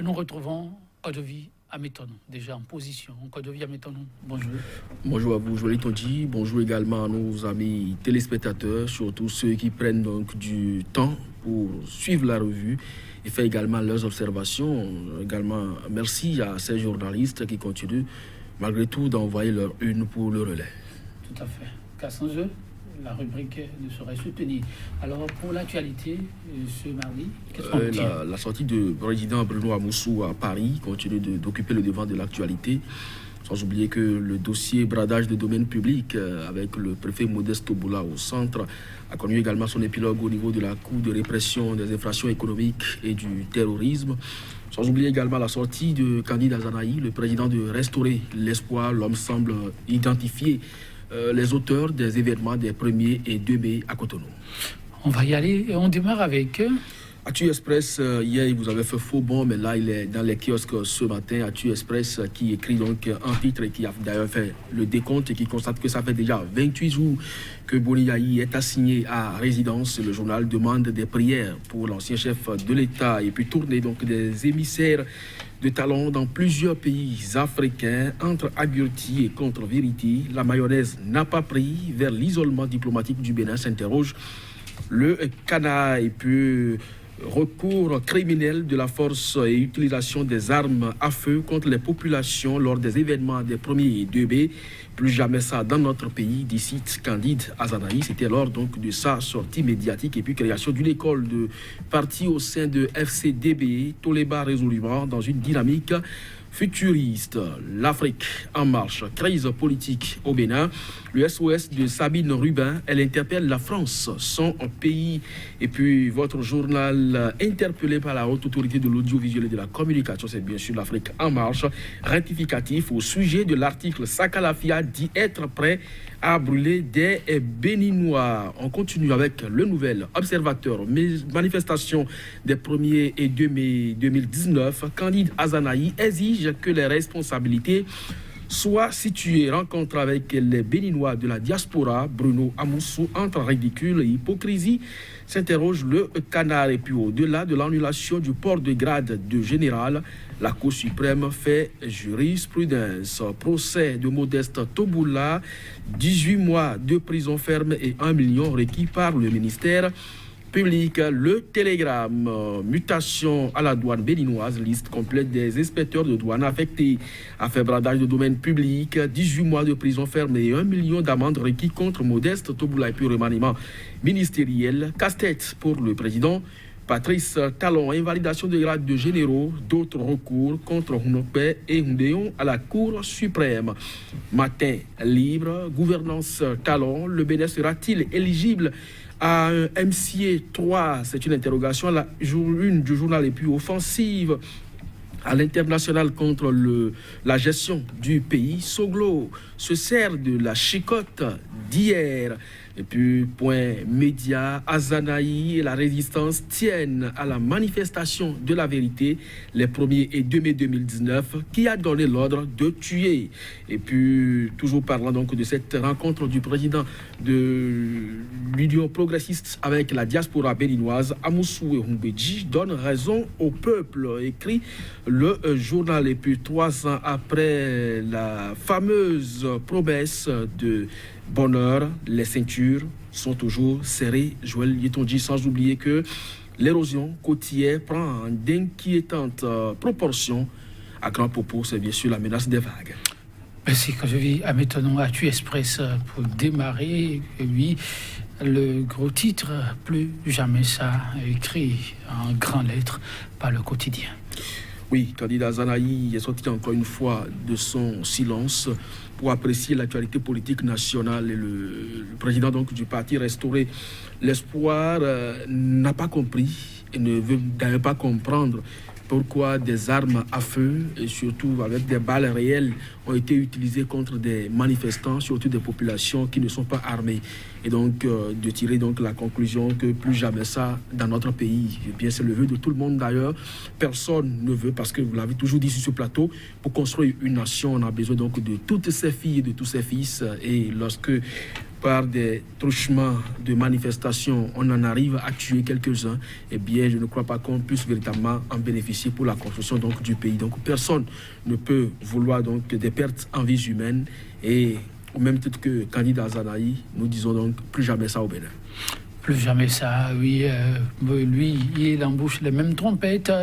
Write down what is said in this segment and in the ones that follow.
nous retrouvons Kodovi Ametono, déjà en position. Kodovi Ametono, bonjour. Bonjour à vous, Joël Tondi. Bonjour également à nos amis téléspectateurs, surtout ceux qui prennent donc du temps pour suivre la revue et faire également leurs observations. Également, merci à ces journalistes qui continuent malgré tout d'envoyer leur une pour le relais. Tout à fait. Car sans eux, la rubrique ne serait soutenue. Alors, pour l'actualité, ce mardi, qu'est-ce qu'on tient ? La sortie du président Bruno Amoussou à Paris continue d'occuper le devant de l'actualité. Sans oublier que le dossier bradage de domaine public avec le préfet Modeste Toboula au centre a connu également son épilogue au niveau de la Cour de répression des infractions économiques et du terrorisme. Sans oublier également la sortie de Candide Azanaï, le président de Restaurer l'Espoir. L'homme semble identifier les auteurs des événements des 1er et 2 mai à Cotonou. On va y aller et on démarre avec... Actu Express, hier, vous avez fait faux bond, mais là, il est dans les kiosques ce matin. Actu Express qui écrit donc un titre et qui a d'ailleurs fait le décompte et qui constate que ça fait déjà 28 jours que Boni Yayi est assigné à résidence. Le journal demande des prières pour l'ancien chef de l'État et puis tourner donc des émissaires de talent dans plusieurs pays africains. Entre Agurti et contre-vérité, la mayonnaise n'a pas pris vers l'isolement diplomatique du Bénin, s'interroge le Canard. Et puis recours criminel de la force et utilisation des armes à feu contre les populations lors des événements des 1er et 2 mai. Plus jamais ça dans notre pays, dit Candide Azanaï. C'était lors donc de sa sortie médiatique et puis création d'une école de parti au sein de FCDB, Toléba résolument dans une dynamique futuriste. L'Afrique en marche, crise politique au Bénin. Le SOS de Sabine Rubin, elle interpelle la France, son pays. Et puis votre journal interpellé par la haute autorité de l'audiovisuel et de la communication, c'est bien sûr l'Afrique en marche, rectificatif au sujet de l'article Sakalafia dit être prêt à brûler des Béninois. On continue avec le nouvel observateur. Manifestation des 1er et 2 mai 2019. Candide Azanaï exige que les responsabilités soient situées. Rencontre avec les Béninois de la diaspora. Bruno Amoussou entre ridicule et hypocrisie. S'interroge le Canard. Et puis au-delà de l'annulation du port de grade de général, la Cour suprême fait jurisprudence. Procès de Modeste Toboula, 18 mois de prison ferme et 1 million requis par le ministère public. Le Télégramme, mutation à la douane béninoise, liste complète des inspecteurs de douane affectés à faire bradage de domaine public, 18 mois de prison ferme et 1 million d'amendes requis contre Modeste Toboula. Et puis remaniement ministériel, casse-tête pour le président Patrice Talon, invalidation de grade de généraux, d'autres recours contre Hunokpe et Hundéon à la Cour suprême. Matin libre, gouvernance Talon, le Bénin sera-t-il éligible à un MCA 3? C'est une interrogation à la une du journal. Et puis offensive à l'international contre la gestion du pays. Soglo se sert de la chicotte d'hier. Et puis, point média, Azanaï et la résistance tiennent à la manifestation de la vérité les 1er et 2 mai 2019 qui a donné l'ordre de tuer. Et puis, toujours parlant donc de cette rencontre du président de l'Union progressiste avec la diaspora béninoise, Amoussou et Humbedji donne raison au peuple, écrit le journal. Et puis, 3 ans après la fameuse promesse de bonheur, les ceintures sont toujours serrées. Joël Yetonji, sans oublier que l'érosion côtière prend d'inquiétantes proportions. À grand propos, c'est bien sûr la menace des vagues. Merci, quand je vis à Métonon, Actu Express pour démarrer. Et oui, le gros titre, plus jamais ça, écrit en grandes lettres par le quotidien. Oui, Candide Azanaï est sorti encore une fois de son silence pour apprécier l'actualité politique nationale. Et le président donc, du parti Restaurer l'Espoir n'a pas compris et ne veut d'ailleurs pas comprendre pourquoi des armes à feu et surtout avec des balles réelles ont été utilisées contre des manifestants, surtout des populations qui ne sont pas armées. et donc de tirer donc la conclusion que plus jamais ça dans notre pays. Et bien, c'est le vœu de tout le monde d'ailleurs. Personne ne veut, parce que vous l'avez toujours dit sur ce plateau, pour construire une nation, on a besoin donc de toutes ses filles et de tous ses fils. Et lorsque par des truchements de manifestations, on en arrive à tuer quelques-uns, eh bien, je ne crois pas qu'on puisse véritablement en bénéficier pour la construction donc, du pays. Donc, personne ne peut vouloir donc des pertes en vies humaines. Et au même titre que Candide Azanaï, nous disons donc plus jamais ça au Bénin. Plus jamais ça, oui. Lui, il embouche les mêmes trompettes,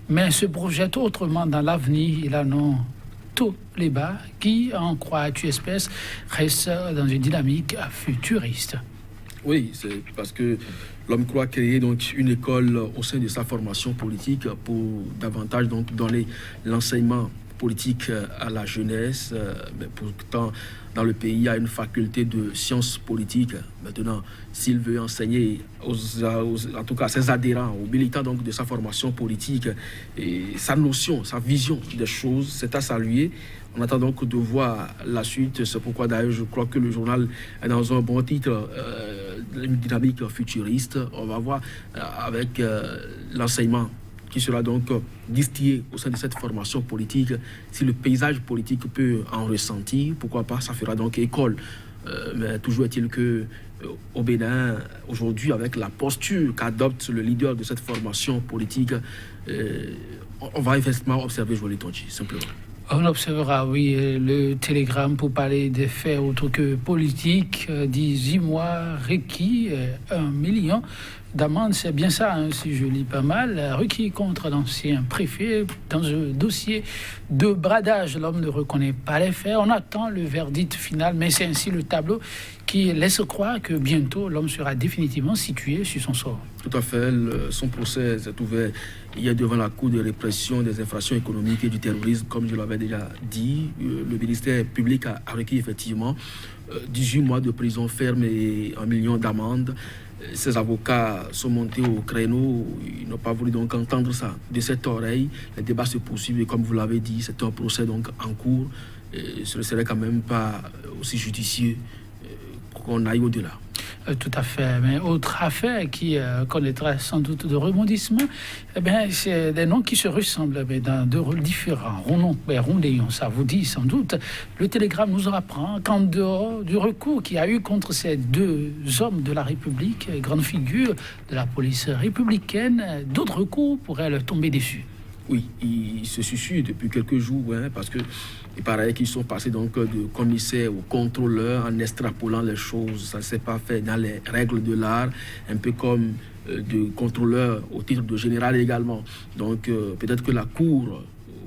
mais se projette autrement dans l'avenir. Il annonce tous les bas qui, en croit à espèce, restent dans une dynamique futuriste. Oui, c'est parce que l'homme croit créer donc une école au sein de sa formation politique pour davantage donc donner l'enseignement politique à la jeunesse. Mais pourtant, dans le pays, il y a une faculté de sciences politiques. Maintenant, s'il veut enseigner en tout cas à ses adhérents, aux militants donc, de sa formation politique, et sa notion, sa vision des choses, c'est à saluer. On attend donc de voir la suite. C'est pourquoi d'ailleurs je crois que le journal est dans un bon titre, une dynamique futuriste. On va voir avec l'enseignement qui sera donc distillé au sein de cette formation politique. Si le paysage politique peut en ressentir, pourquoi pas, ça fera donc école. Mais toujours est-il que au Bénin, aujourd'hui, avec la posture qu'adopte le leader de cette formation politique, on va effectivement observer Joël Tonji, simplement. On observera, oui, le télégramme pour parler des faits autres que politiques, dit 10 mois requis, 1 million d'amende, c'est bien ça, hein, si je lis pas mal, requis contre l'ancien préfet dans un dossier de bradage. L'homme ne reconnaît pas les faits, on attend le verdict final, mais c'est ainsi le tableau qui laisse croire que bientôt l'homme sera définitivement situé sur son sort. Tout à fait, son procès est ouvert hier devant la Cour de répression des infractions économiques et du terrorisme, comme je l'avais déjà dit. Le ministère public a requis effectivement 18 mois de prison ferme et 1 million d'amende. Ses avocats sont montés au créneau, ils n'ont pas voulu donc entendre ça de cette oreille. Les débats se poursuivent et comme vous l'avez dit, c'est un procès donc en cours. Et ce ne serait quand même pas aussi judicieux qu'on aille au-delà. Tout à fait. Mais autre affaire qui connaîtra sans doute de rebondissements, eh bien, c'est des noms qui se ressemblent, mais dans deux rôles différents. Rondéon, ça vous dit sans doute. Le télégramme nous apprend qu'en dehors du recours qu'il y a eu contre ces deux hommes de la République, grandes figures de la police républicaine, d'autres recours pourraient leur tomber dessus. Oui, il se suffit depuis quelques jours, hein, parce que il paraît qu'ils sont passés donc de commissaire au contrôleur en extrapolant les choses. Ça ne s'est pas fait dans les règles de l'art, un peu comme de contrôleur au titre de général également. Donc peut-être que la Cour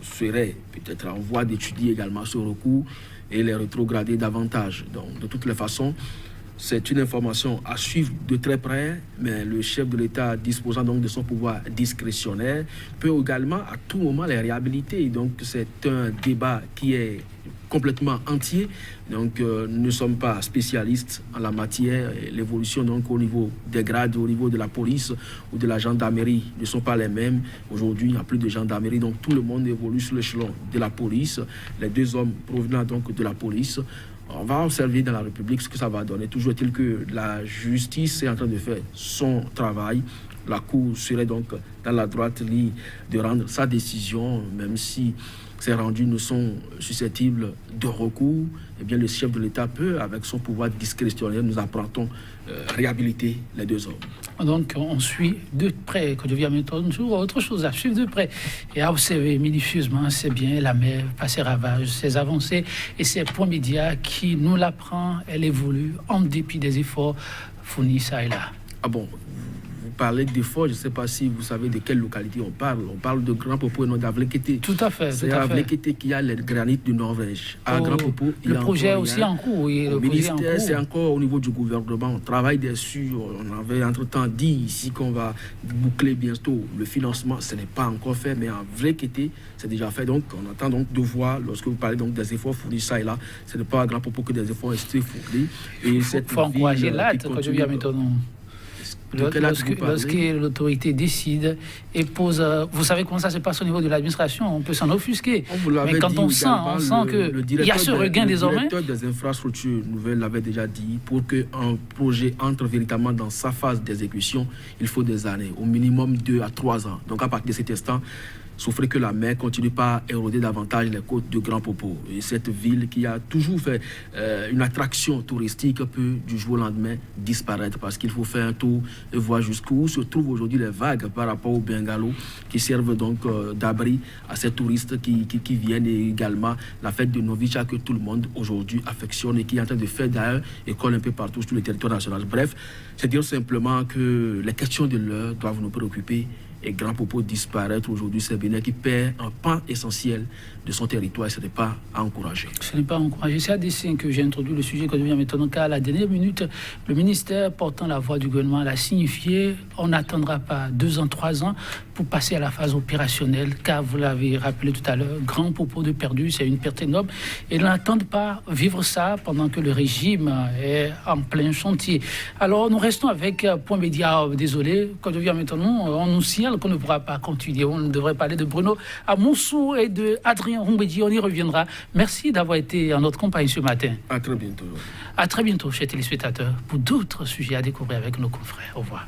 serait peut-être en voie d'étudier également ce recours et les rétrograder davantage. Donc de toutes les façons, c'est une information à suivre de très près, mais le chef de l'État, disposant donc de son pouvoir discrétionnaire, peut également à tout moment les réhabiliter. Donc c'est un débat qui est complètement entier. Donc nous ne sommes pas spécialistes en la matière. L'évolution donc au niveau des grades, au niveau de la police ou de la gendarmerie ne sont pas les mêmes. Aujourd'hui, il n'y a plus de gendarmerie, donc tout le monde évolue sur l'échelon de la police. Les deux hommes provenant donc de la police. On va observer dans la République ce que ça va donner. Toujours est-il que la justice est en train de faire son travail. La Cour serait donc dans la droite ligne de rendre sa décision, même si ces rendus ne sont susceptibles de recours. Eh bien, le chef de l'État peut, avec son pouvoir discrétionnaire, nous apprend-on, réhabiliter les deux hommes. Donc, on suit de près, que je viens maintenant toujours autre chose à suivre de près et à observer minutieusement, c'est bien la mer, par ses ravages, ses avancées et ses points médias qui nous l'apprend, elle évolue en dépit des efforts fournis ça et là. Ah bon, vous parlez d'efforts, je ne sais pas si vous savez de quelle localité on parle. On parle de Grand Popo et non d'Avlekété. Tout à fait. C'est à Avlekété qu'il y a les granites de Norvège. À Grand Popo, il y a le projet aussi en cours. Oui, au ministère, c'est encore au niveau du gouvernement. On travaille dessus. On avait entre-temps dit ici qu'on va boucler bientôt le financement. Ce n'est pas encore fait, mais en Avlekété, c'est déjà fait. Donc, on attend donc de voir, lorsque vous parlez donc des efforts fournis ça et là, ce n'est pas à Grand Popo que des efforts restés fournis. Et il faut encourager l'acte que je viens maintenant. De quel acte vous Lorsque parlez? l'autorité décide et pose... vous savez comment ça se passe au niveau de l'administration, on peut s'en offusquer. On vous l'avait Mais quand dit on sent qu'il y a ce regain désormais... Le directeur des infrastructures nouvelles l'avait déjà dit, pour qu'un projet entre véritablement dans sa phase d'exécution, il faut des années, au minimum 2 à 3 ans. Donc à partir de cet instant, souffrez que la mer continue pas à éroder davantage les côtes de Grand Popo. Et cette ville qui a toujours fait une attraction touristique peut du jour au lendemain disparaître parce qu'il faut faire un tour et voir jusqu'où se trouvent aujourd'hui les vagues par rapport aux bungalows qui servent donc d'abri à ces touristes qui viennent, et également la fête de Novicha que tout le monde aujourd'hui affectionne et qui est en train de faire d'ailleurs école un peu partout sur le territoire national. Bref, c'est dire simplement que les questions de l'heure doivent nous préoccuper. Et Grand Popo disparaître aujourd'hui, c'est Bénin qui perd un pan essentiel de son territoire et ce n'est pas à encourager. Ce n'est pas à encourager. C'est à dessein que j'ai introduit le sujet que devient maintenant, car à la dernière minute, le ministère portant la voix du gouvernement l'a signifié. On n'attendra pas 2 ans, 3 ans pour passer à la phase opérationnelle, car vous l'avez rappelé tout à l'heure, Grand Popo de perdu, c'est une perte énorme. Et ils n'attendent pas vivre ça pendant que le régime est en plein chantier. Alors nous restons avec Point Média. Désolé, quand devient maintenant, on nous signale qu'on ne pourra pas continuer. On devrait parler de Bruno Amoussou et de Adrien Rumbedi. On y reviendra. Merci d'avoir été en notre compagnie ce matin. À très bientôt. À très bientôt, chers téléspectateurs, pour d'autres sujets à découvrir avec nos confrères. Au revoir.